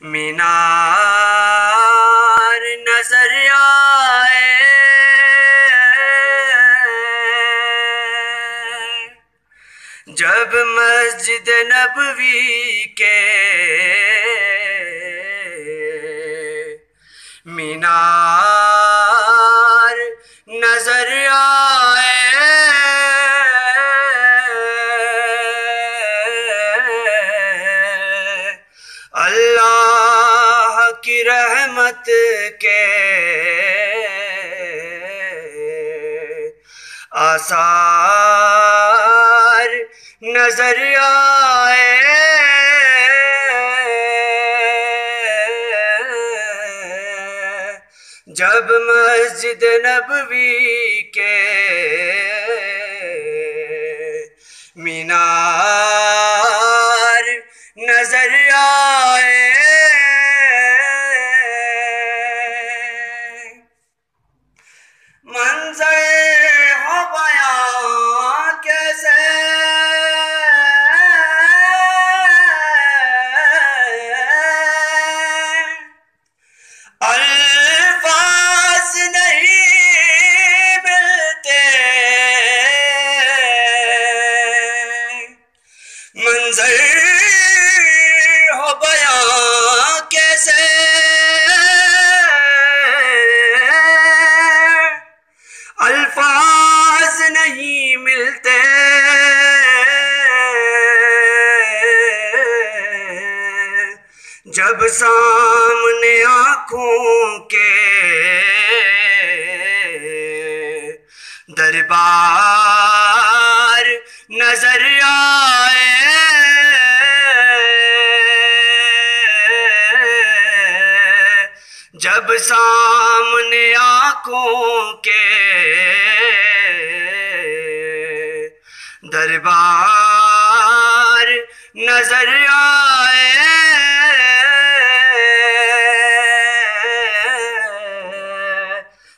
मीनार नजर आए, जब मस्जिद नबवी के मीनार नजर आए। अल्लाह की रहमत के आसार नजर आए। जब मस्जिद नबवी के मीनार नजर आए। मंजर हो बयां कैसे अल्फाज नहीं मिलते। मंजर हो बयां कैसे अल्फाज नहीं मिलते। जब सामने आँखों के दरबार नजर आए। जब सामने आँखों के दरबार नजर आए।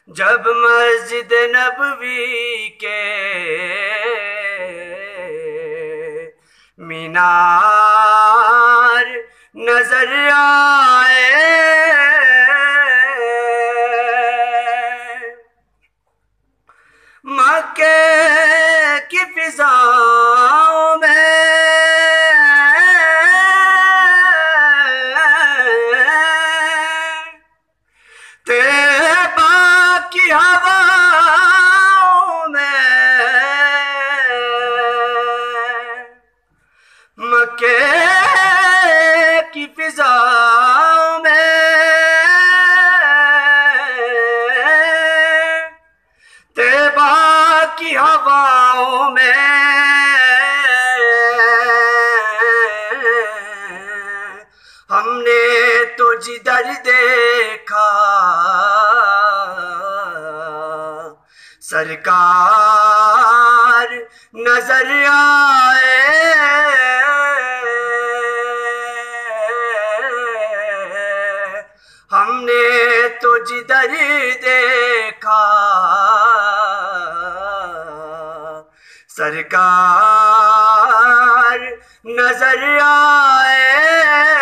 जब मस्जिद नबवी के मीनार नजर आए। मक्के की फिजाओं में तैबा की हवाओं में मक्के की फिजाओं में तैबा की हवाओं में हमने तो जिधर देखा सरकार नजर आए। हमने तो जिधर देखा सरकार नजर आए।